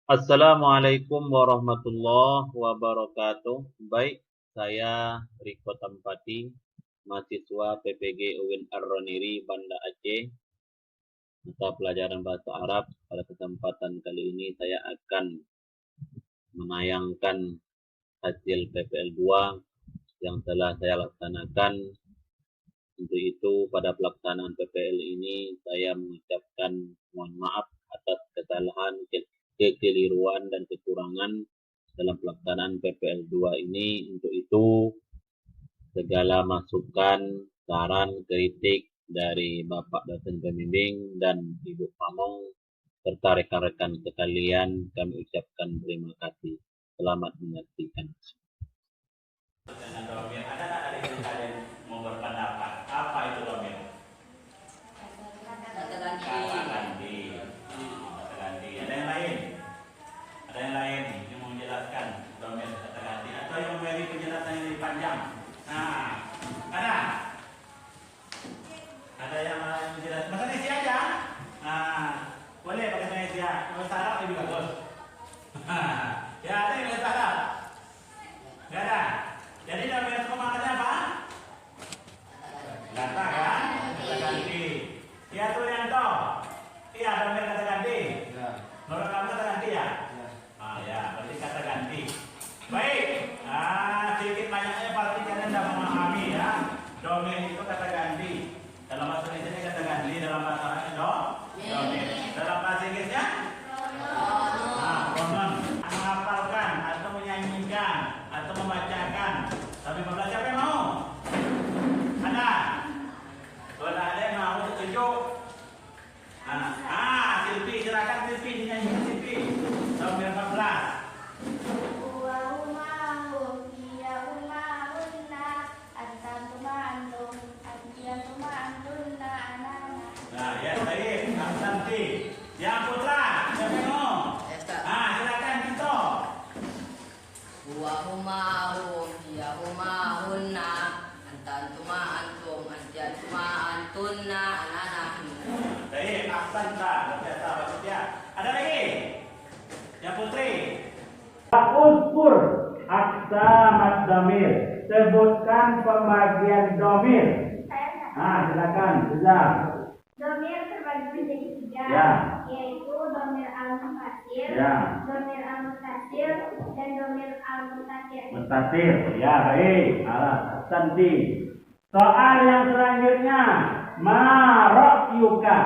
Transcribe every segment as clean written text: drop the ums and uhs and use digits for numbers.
Assalamualaikum warahmatullahi wabarakatuh. Baik, saya Riko Tampati, mahasiswa PPG UIN Ar-Roniri, Banda Aceh, mata pelajaran Bahasa Arab. Pada kesempatan kali ini saya akan menayangkan hasil PPL 2 yang telah saya laksanakan. Untuk itu, pada pelaksanaan PPL ini, saya mengucapkan mohon maaf atas kesalahan, kekeliruan, dan kekurangan dalam pelaksanaan PPL 2 ini. Untuk itu, segala masukan, saran, kritik dari Bapak dosen pembimbing dan Ibu Pamong serta rekan-rekan sekalian, kami ucapkan terima kasih. Selamat menyaksikan. Dengan domir, ada nggak dari kalian mau berpendapat? Apa itu domir? Kata ganti. Kata ganti. Ada yang lain? Ada yang lain yang mau menjelaskan domir kata ganti atau yang memberi penjelasan yang lebih panjang? Nah, ada? Ada yang menjelaskan? Bahasa Indonesia aja. Nah, boleh pakai bahasa Indonesia. Bahasa Arab lebih bagus. Ya, ada yang bahasa Arab? Nggak ada. Jadi domir itu maknanya apa? Kata kan? Kata ganti. Ya tuh yang toh. Iya domir kata ganti. Ya. Menurut kamu kata ganti ya? Ya. Ah ya, berarti kata ganti. Baik. Sedikit banyaknya pasti kalian sudah memahami ya. Domir itu kata ganti. Dalam bahasa Indonesia kata ganti, dalam bahasa Arab domir. Dalam bahasa Inggrisnya? Pronoun. Menghafalkan atau menyanyikan atau membacakan. Tapi pembelajar siapa yang mau? Ada? Kalau ada yang mau tunjuk. Silpi, silakan Silpi dinyanyikan Silpi. Tahun 14. Nah, ya baik. Nanti. Yang putra, siapa yang mau? Silakan Tito. Wahumahum yahumahunna antantuma antum anjantuma antunna ananahnu. Baik, aksanta, berjasa maksudnya. Ada lagi? Yang putri. Uzkur aksamat domir. Sebutkan pembagian domir. Silakan, Zah. Domir terbagi menjadi tiga, Ya. yaitu domir al-munfasil, Ya. domir al-muttasil, dan domir al-muttasil. Mustatir, ya baik. Santi. Soal yang selanjutnya, ma ra'yuka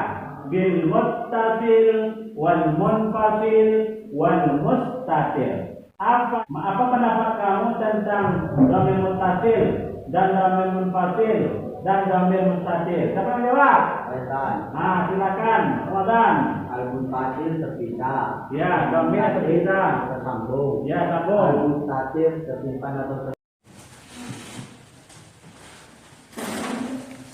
bil muttasil wal munfasil wal mustatir. Apa pendapat kamu tentang domir muttasil dan domir munfasil dan domir mustatir? Siapa yang jawab? Silakan, Ramadan. Al-munfasil terpisah. Ya, domir terpisah. Tersambung. Ya, sambung. Al-mustatir tersimpan atau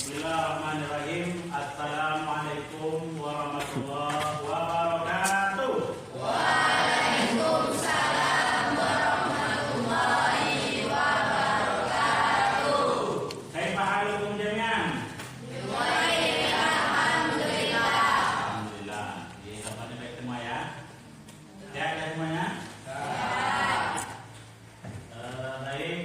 Bismillahirrahmanirrahim. Assalamualaikum warahmatullahi wabarakatuh. Waalaikumsalam warahmatullahi wabarakatuh. Kaifa halukum jami'an? Alhamdulillah. Ya, kapan baik semua ya? Sehat ya semuanya? Baik.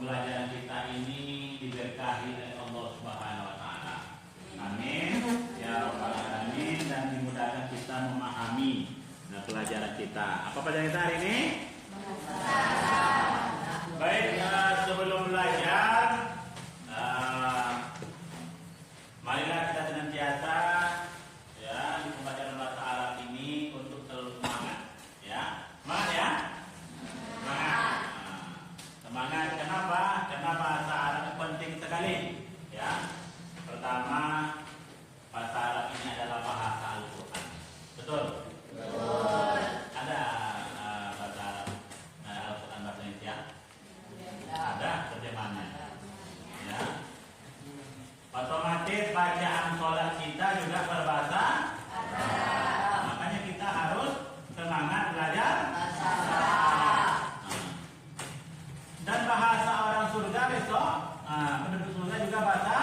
pembelajaran kita ini diberkahi oleh Allah Subhanahu wa taala. Amin ya rabbal alamin, dan dimudahkan kita memahami pelajaran kita. Apa pelajaran kita hari ini? Baik, sebelum belajar, marilah kita senantiasa ya di pembelajaran bahasa Arab ini untuk selalu semangat, ya. Semangat ya. Semangat. Semangat kenapa? Karena bahasa Arab penting sekali, ya. Pertama, bahasa Arab ini adalah bahasa Al-Quran. Betul? Betul. Ada bahasa Arab Al-Quran bahasa Indonesia? Ada terjemahannya. Ya. Otomatis bacaan sholat kita juga berbahasa Arab. Makanya kita harus semangat belajar bahasa Arab. Dan bahasa orang surga besok, penduduk surga juga bahasa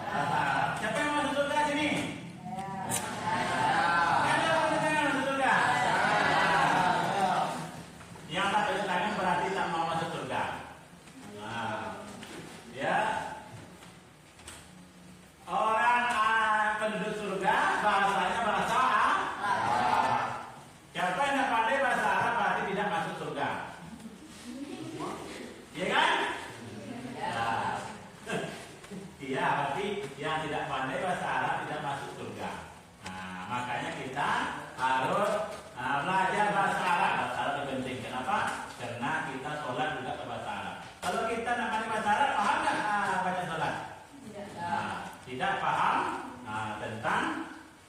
Arab. Siapa yang masuk surga sini? Siapa yang masuk surga? Yang tak ada tangan berarti tak mau masuk surga. Ya. Orang penduduk surga bahasanya bahasa Arab. Siapa yang tidak pandai bahasa Arab berarti tidak masuk surga. Iya kan? Iya, berarti yang tidak pandai bahasa Arab tidak masuk surga. Nah, makanya kita harus belajar bahasa Arab. Bahasa Arab itu penting. Kenapa? Karena kita sholat juga ke bahasa Arab. Kalau kita tidak pandai bahasa Arab, paham nggak baca sholat? Tidak paham tentang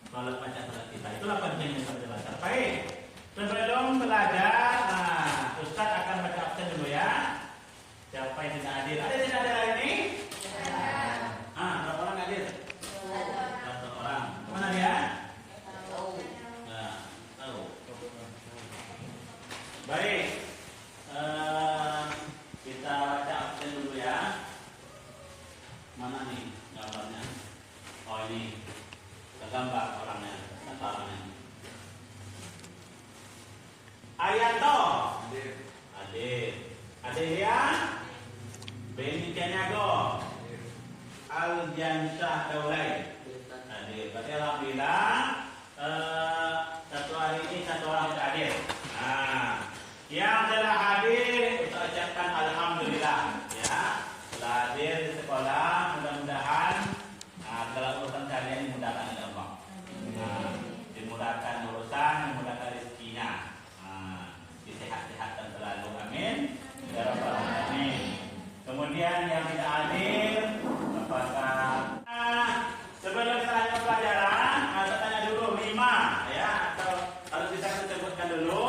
sholat baca sholat kita. Itulah pentingnya kita belajar. Baik, sebelum belajar, Ustaz akan baca absen dulu ya. Siapa yang tidak hadir? Ada yang tidak hadir hari ini? Berapa orang hadir? Satu orang. Kemana dia? Tahu. Baik, kita baca absen dulu ya. Mana nih gambarnya? Oh ini, gambar orangnya, orangnya. Arianto, Adelia, Benny Caniago, Aljansyah Daulay. Hadir. Berarti alhamdulillah satu hari ini satu orang sudah hadir. Yang telah hadir kita ucapkan alhamdulillah ya. Telah hadir di sekolah, mudah-mudahan segala urusan kalian dimudahkan oleh Allah. Dimudahkan urusan, dimudahkan rezekinya. Disehat-sehatkan selalu, amin. Ya rabbal alamin. Kemudian yang tidak hadir, apakah sebelum kita lanjut pelajaran, saya tanya dulu 5 ya, atau kalau bisa kita sebutkan dulu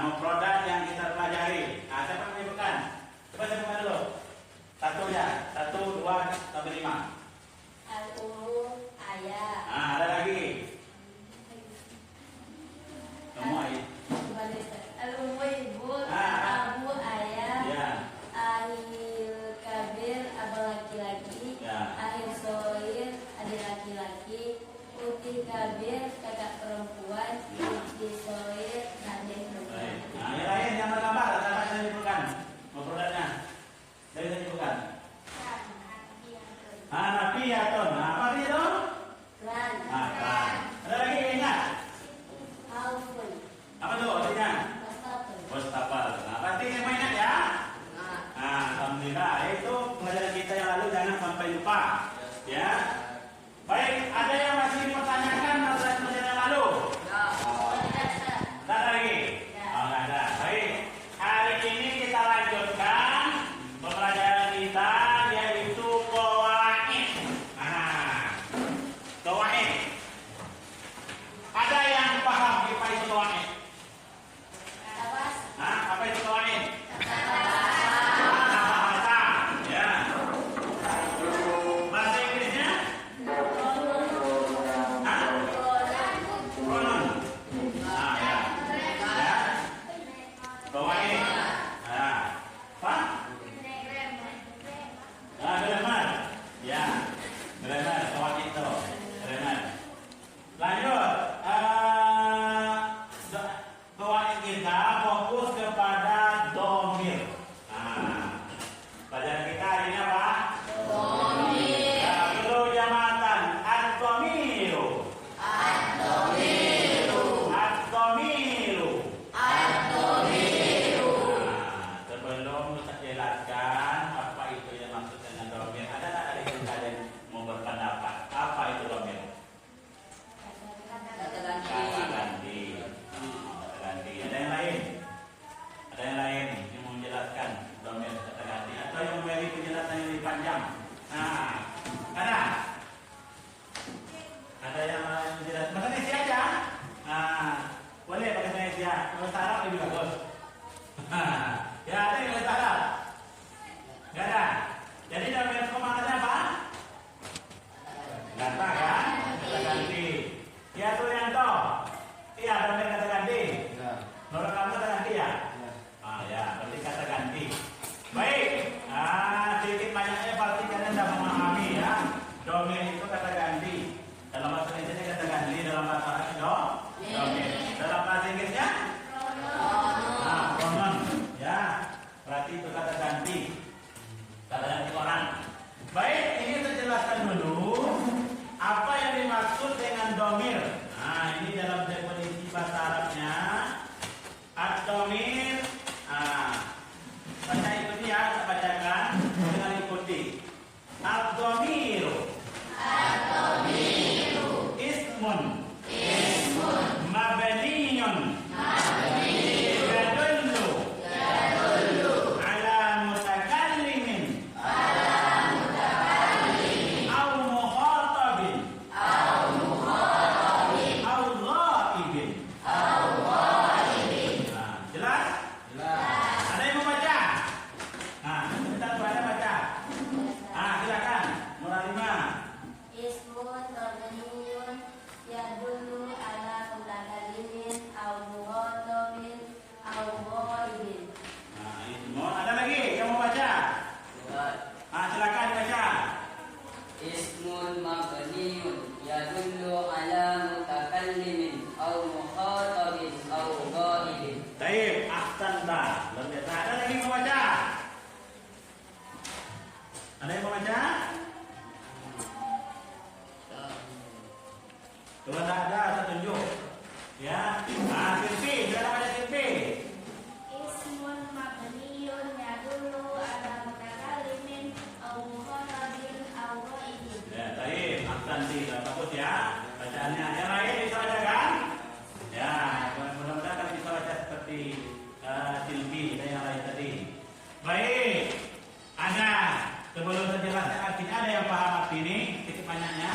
mufradat yang kita pelajari. Siapa yang menyebutkan? Coba sebutkan dulu. Satu ya, 1, 2, sampai 5. Al-Umum ayat. Ada lagi. Semua ya. Al-Umum ibu, abu ayat. Ya. Ahil kabir, abang laki-laki. Ya. Ahil sohir, adik laki-laki. Putih kabir, kakak perempuan. Putih sohir, adik perempuan. Yang lain yang bergambar, siapa yang menyebutkan mufradatnya? Dari saya sebutkan. Nafiyatun. Apa itu? Klan. Klan. Ada lagi yang ingat? Aufun. Apa itu artinya? Wastafun. Wastafal. Berarti yang ingat ya? Alhamdulillah. Itu pelajaran kita yang lalu, jangan sampai lupa. Ya. Baik, ada yang masih dipertanyakan pelajaran yang lalu? Tak ada lagi? Nggak ada. Baik. Hari ini kita lanjutkan pembelajaran kita, yaitu qawaid. Qawaid. Ada yang paham apa itu qawaid? Apa itu qawaid? Bahasa. Ya. Bahasa Inggrisnya? lagi penjelasan yang lebih panjang. Nah, ada yang lain menjelaskan. Maksudnya isi aja. Nah, boleh pakai saya isi. Bahasa Arab lebih bagus. Ya, ada yang bahasa Arab? Gak ada. Jadi dalam komandannya apa? Kata kan? Kata ganti. Ya tuh yang toh. Iya, dalam kata ganti. Menurut kamu kata ganti ya? Ya, berarti kata ganti. Baik. Sedikit banyaknya pasti kalian sudah memahami ya. Domir itu kata ganti. Dalam bahasa Indonesia kata ganti, dalam bahasa Arab domir. Dalam bahasa Inggrisnya? Pronoun. Ya, berarti itu kata ganti. Kata ganti orang. Baik, ini saya jelaskan dulu apa yang dimaksud dengan domir. Nah, ini dalam definisi bahasa Arabnya. Ad-domir. Baca ikuti ya, kita bacakan dengan ikuti. Ad-domiru. Ismun. Mabniyun. Yadullu. Ala mutakallimin. Au mukhatabin. Au ghaibin. Jelas? Ada yang mau baca? Kita baca. Silakan. Mulai 5. Ismun mabniyun yadullu ala mutakallimin aw mughatabin aw ghaibin. Ismun. Ada lagi yang mau baca? Silakan baca. Ismun mabniyun yadullu ala mutakallimin aw mukhatabin aw ghaibin. Baik, ahsanta. Luar biasa. Ada lagi yang mau baca? Ada yang mau baca? Kalau tidak ada, saya tunjuk. Ya. Silpi. Silakan baca Silpi. Ismun mabniyun yadullu ala mutakallimin aw mukhatabin aw ghaibin. Ya, baik. Ahsanti. Bagus ya. Bacaannya. Yang lain bisa baca kan? Ya, mudah-mudahan kalian bisa baca seperti Silpi dan yang lain tadi. Baik. Ada. Sebelum saya jelaskan artinya, ada yang paham arti ini? Sedikit banyaknya.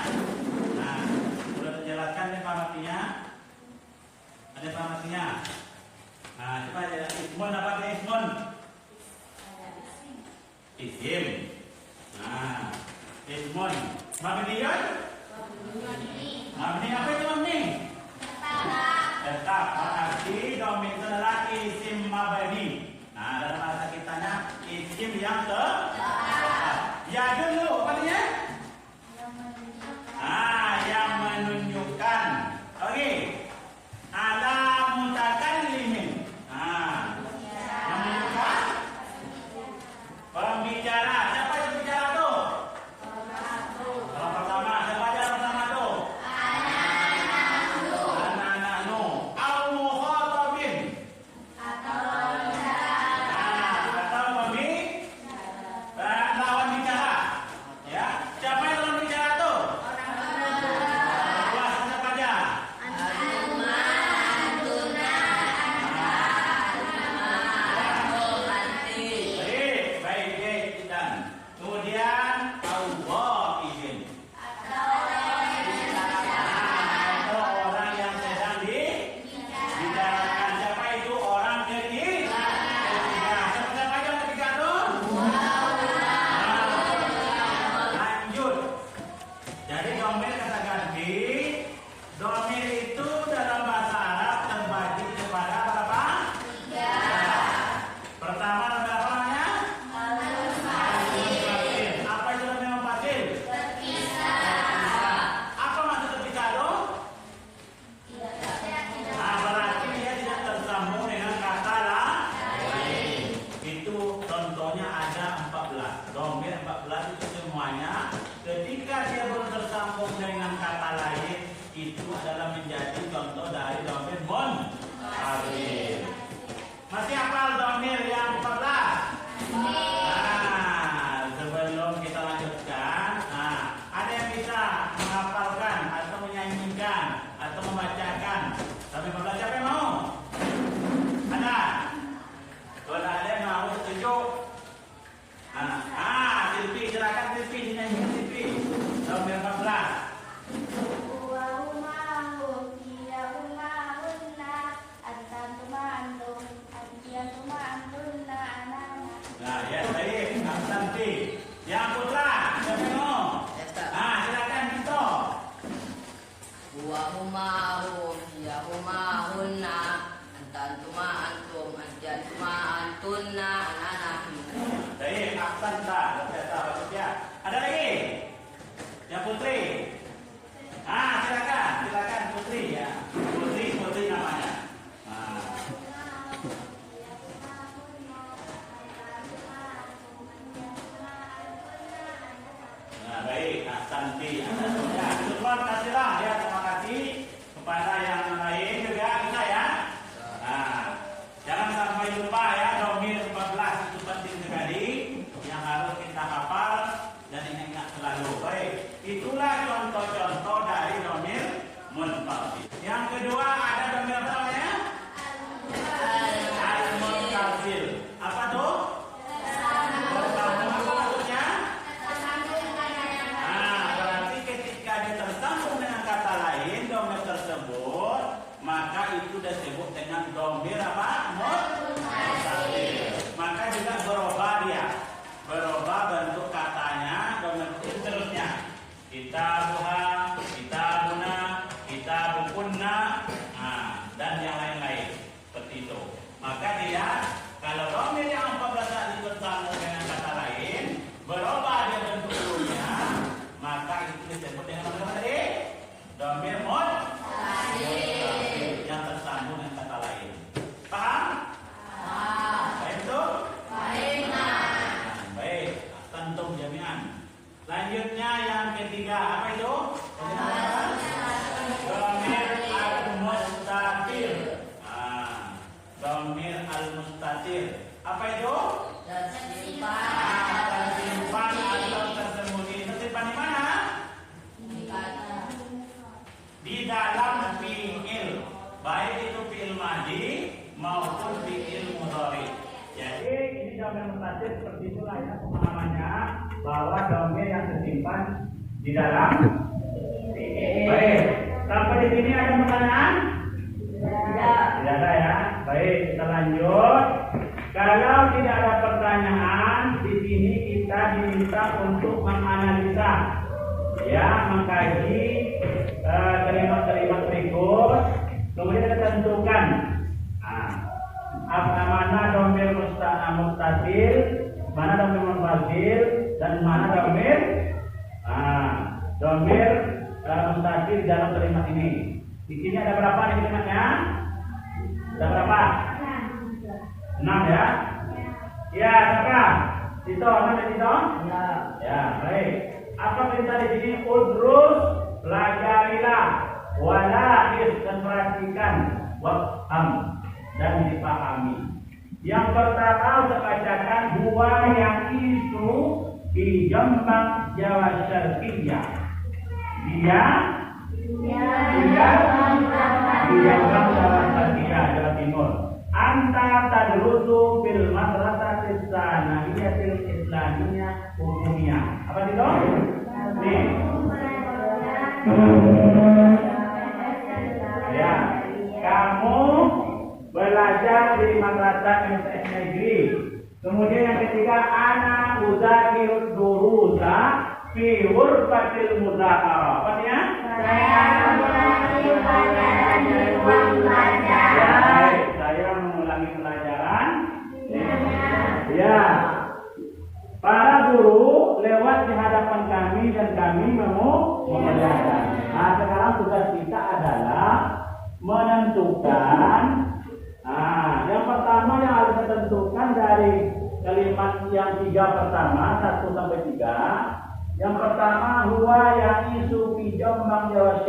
Sudah terjelaskan yang paham artinya? Ada yang paham artinya? Coba ya. Ismun apa artinya ismun? Isim. Ismun. Mabniyun? Mabni apa itu mabni? Tetap. Berarti domir itu adalah isim mabni. Dalam bahasa kitanya isim yang ya dulu apa dia? Yang menunjukkan. Oke. Ala mutakallimin. Yang menunjukkan pembicara. Siapa yang bicara tuh? Yang pertama, siapa yang pertama tuh? Anak-anak nu. Au mukhatabin. Atau lawan bicara. Ya, siapa yang lawan bicara tuh? Wah, siapa aja? Baik, baik, dan Yang putra, siapa yang mau? Silakan Tito. Huwa huma hum, hiya huma hunna, antantuma antum, antantuma antunna, anana. Baik, aksanta, bagusnya. Ada lagi? Yang putri. Silakan putri ya. Putri namanya. Baik, Santi. Syukron, kasihlah ya, terima kasih kepada yang lain juga bisa ya. Jangan sampai lupa ya, domir 14 itu penting sekali yang harus kita hafal dan ingat selalu. Baik, itulah contoh-contoh dari domir munfasil. Yang kedua ada domir apa namanya? Al-munfasil. Apa tuh? Maka itu disebut dengan domir apa? Munfasil. Maka juga berubah dia. Berubah bentuk katanya, domir seterusnya. Kitabuha, kitabuna, kitabukunna, dan yang lain-lain. Seperti itu. Maka dia, kalau domir yang 14 tadi bersambung dengan kata lain, berubah dia bentuk dulunya, maka itu disebut dengan apa tadi? Domir munfasil. Yang tersambung dengan kata lain. Paham? Baik itu? Baik, tentu jaminan. Selanjutnya yang ketiga, apa itu? Domir al-mustatir. Domir al-mustatir. Apa itu? Tersimpan atau tersembunyi. Tersimpan di mana? Di dalam fi'il, baik itu fi'il madhi maupun fi'il mudhari. Jadi ini domir mustatir seperti itulah ya pemahamannya, bahwa domir yang tersimpan di dalam fi'il. Baik, sampai di sini ada pertanyaan? Tidak ada ya. Baik, kita lanjut. Kalau tidak ada pertanyaan, di sini kita diminta untuk menganalisa, ya, mengkaji kalimat-kalimat berikut, kemudian kita tentukan apa mana domir mustatir, mana domir munfasil, dan mana domir mustatir dalam kalimat ini. Di sini ada berapa nih kalimatnya? Ada berapa? 6 ya? Ya, berapa? Tito, mana Tito? Ya, baik. Apa perintah di sini? Udrus, pelajarilah, walahis, dan perhatikan, wafham, dan dipahami. Yang pertama saya bacakan dua yang isu di Jombang, Jawa Syarqiyah. Dia di Jombang, Jawa Syarqiyah, Jawa Timur. Anta tadrusu fil madrasatis sanawiyatil islamiyah umumiyah. Apa itu? Nih. Ya, kamu belajar di madrasah MTS negeri. Kemudian yang ketiga, ana uzakirud durusa fi ghurfatil mudzakarah. Apa dia? Saya mengulangi pelajaran di ruang belajar. Saya mengulangi pelajaran. Ya. Para guru lewat di hadapan kami dan kami mau mengajarkan. Nah, sekarang tugas kita adalah menentukan. Yang pertama yang harus kita tentukan dari kalimat yang 3 pertama, 1 sampai 3. Yang pertama, huwa ya'isu fi Jombang, Jawa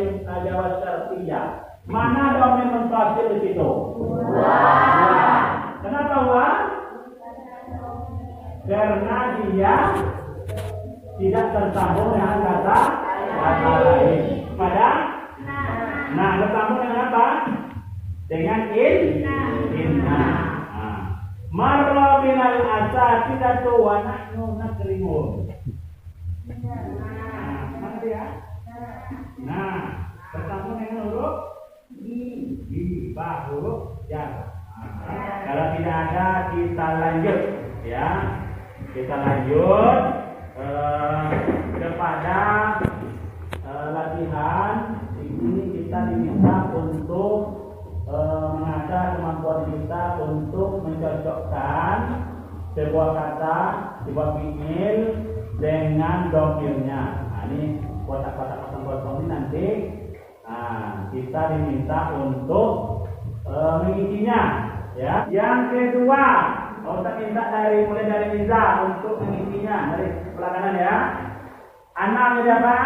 Syarqiyah. Mana domir munfasil di situ? Kenapa huwa? Karena dia tidak tersambung dengan kata lain. Pada tersambung dengan apa? Dengan inna. Marra minal asatidatu wa nahnu nakrimun. Mana dia? Tersambung dengan huruf di ba, huruf jar. Kalau tidak ada kita lanjut ya. Kita lanjut kepada latihan ini kita diminta untuk mengasah kemampuan kita untuk mencocokkan sebuah kata, sebuah fiil dengan domirnya. Nah, ini kotak-kotak kosong-kosong ini nanti kita diminta untuk mengisinya. Ya. Yang kedua, Ustaz minta mulai dari Liza untuk mengisinya dari sebelah kanan ya. Anak menjadi apa?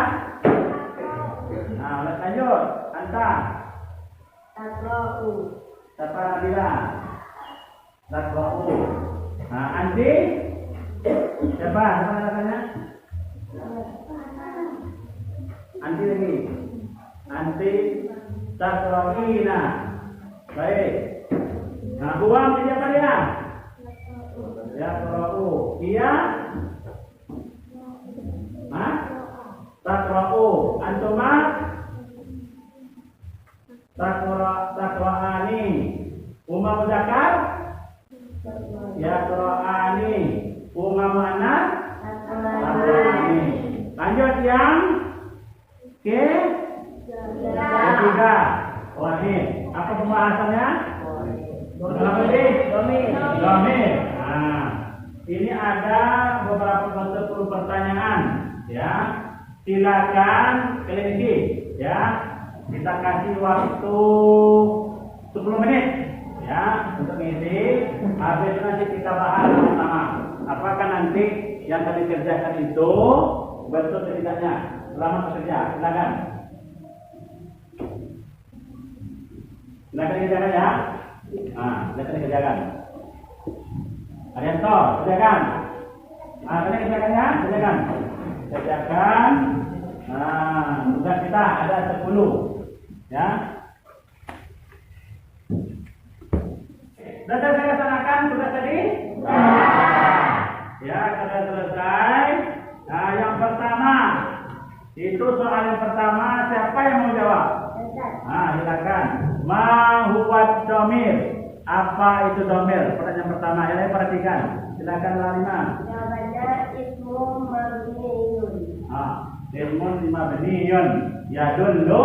Nah, lanjut. Anta. Takra'u. Siapa Nabila? Takra'u. Nah, Andi. Siapa namanya? Andi lagi. Andi takra'ina. Baik. Nah, buang siapa dia? Ya, takra'u. Iya. Takra'u. Antuma takra'ani. Umma muzakkar? Ya, takra'ani. Umma muannas? Takra'ani. Lanjut yang ketiga. Wahid. Apa pembahasannya? Domir. Nah, ini ada beberapa bentuk pertanyaan, ya. Silakan kalian isi, ya. Kita kasih waktu 10 menit, ya, untuk isi. Habis nanti kita bahas bersama. Apakah nanti yang kalian kerjakan itu betul atau tidaknya? Selamat bekerja. Silakan. Silakan kerjakan ya. Silakan kerjakan. Arianto, kerjakan. Kalian kerjakan ya, kerjakan. Kerjakan. Tugas kita ada 10. Ya. Sudah saya laksanakan tugas tadi? Ya, sudah selesai. Nah, yang pertama itu soal yang pertama, siapa yang mau jawab? Silakan. Ma huwa domir? Apa itu domir? Pertanyaan pertama. Yang lain perhatikan. Silakan Lalima. Jawabannya ismu mabniyun. Ismun mabniyun yadullu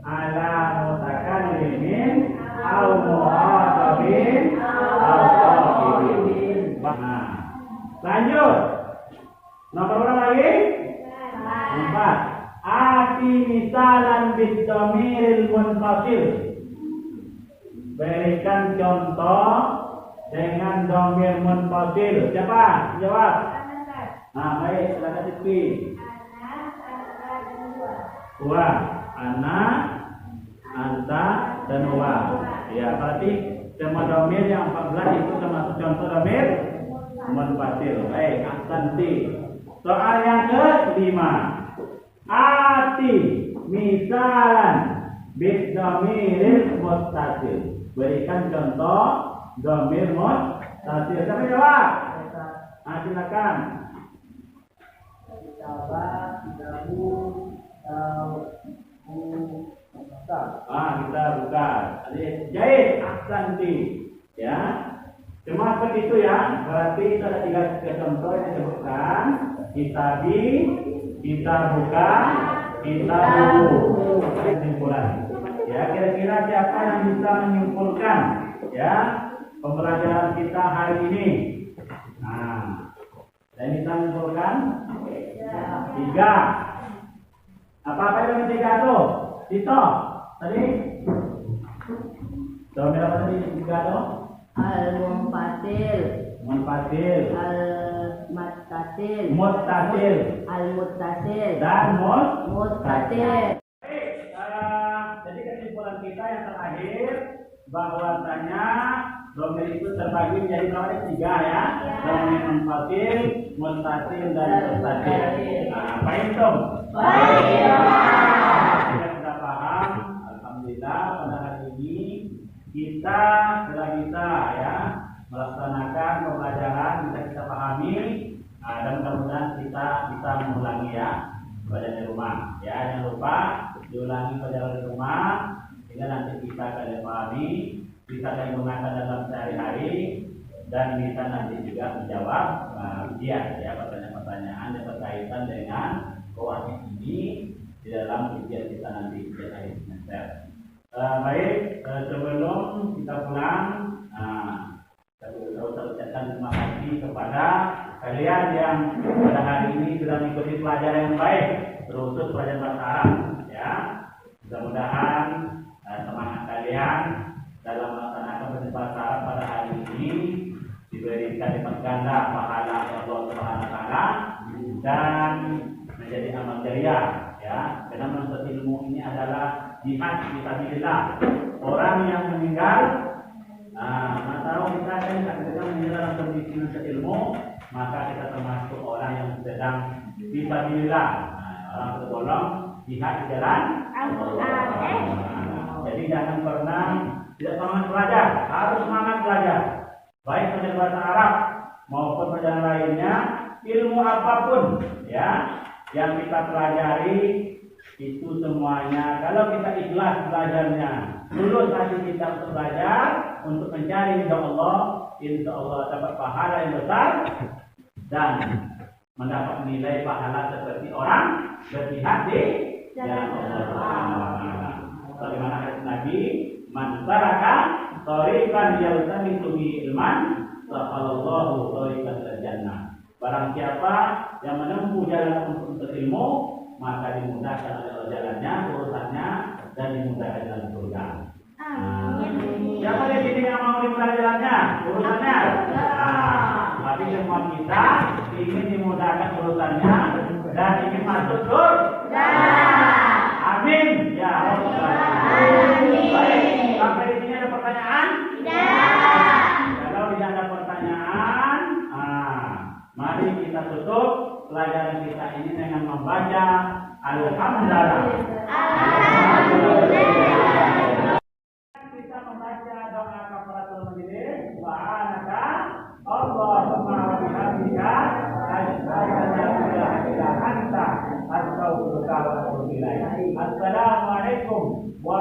ala mutakallimin au mu'adabin au qabilin. Lanjut. Nomor berapa lagi? 4. Ati misalan bidomiril munfasil. Berikan contoh dengan domir munfasil. Siapa? Jawab. Baik, silakan Siti. Dua. Anak, anta, dan wa. Ya, berarti semua domir yang 14 itu termasuk contoh domir munfasil. Baik, ahsanti. Soal yang ke-5. Ati misalan bidomiril muttasil. Berikan contoh domir muttasil. Siapa jawab? Silakan. Kita buka. Jahit ahsanti. Ya. Cuma seperti itu ya. Berarti itu ada 3 contoh yang disebutkan. Kitabi, kita buka, kita buku. Kesimpulan. Ya, kira-kira siapa yang bisa menyimpulkan ya pembelajaran kita hari ini? Saya bisa menyimpulkan 3. Apa yang 3 tuh? Tito, tadi? Domir apa tadi 3 tuh? Al-munfasil. Munfasil. Al-muttasil. Muttasil. Al-muttasil. Dan muttasil. Jadi kesimpulan kita yang terakhir bahwasanya domir itu terbagi menjadi berapa? 3 ya. Domir munfasil, muttasil dan muttasil. Apa itu? Kita sudah paham. Alhamdulillah pada hari ini kita sudah bisa ya melaksanakan pembelajaran, bisa kita pahami, dan mudah-mudahan kita bisa mengulangi ya belajar di rumah. Ya, jangan lupa diulangi pelajaran di rumah sehingga nanti kita akan pahami, bisa kalian gunakan dalam sehari-hari dan bisa nanti juga menjawab ujian ya, pertanyaan-pertanyaan yang berkaitan dengan keuangan ini di dalam ujian kita nanti ujian akhir semester. Baik, sebelum kita pulang, saya ucapkan terima kasih kepada kalian yang pada hari ini sudah mengikuti pelajaran yang baik, terkhusus pelajaran bahasa Arab ya. Mudah-mudahan semangat kalian dalam melaksanakan bahasa Arab pada hari ini diberikan lipat ganda pahala Allah Subhanahu wa taala dan menjadi amal jariah ya. Karena menuntut ilmu ini adalah jihad fisabilillah. Orang yang meninggal tahu kita kan meninggal dalam kondisi menuntut ilmu, maka kita termasuk orang yang sedang fisabilillah. Orang tertolong jihad di jalan Allah. Jadi jangan pernah tidak semangat belajar, harus semangat belajar. Baik pelajaran bahasa Arab maupun pelajaran lainnya, ilmu apapun ya yang kita pelajari itu semuanya kalau kita ikhlas belajarnya, tulus hati kita untuk belajar, untuk mencari ridha Allah, insya Allah dapat pahala yang besar dan mendapat nilai pahala seperti orang berjihad di jalan Allah. Bagaimana hadis Nabi, man saraka thariqan yaltamisu bihi ilman, saqalallahu thariqan ilal jannah. Barang siapa yang menempuh jalan untuk ilmu, maka dimudahkan oleh Allah jalannya, urusannya, dan dimudahkan dalam surga. Siapa di sini yang mau dimudahkan jalannya, urusannya? Tapi semua kita ingin dimudahkan urusannya dan ingin masuk surga. Amin. Ya Allah. Baik, sampai di sini ada pertanyaan? Tidak. Kalau tidak ada pertanyaan, mari kita tutup pelajaran kita ini dengan membaca Alhamdulillah. Kita membaca doa kafaratul majelis. Subhanaka Allahumma wa bihamdika asyhadu an la ilaha illa anta astaghfiruka wa atubu ilaik. Assalamualaikum warahmatullahi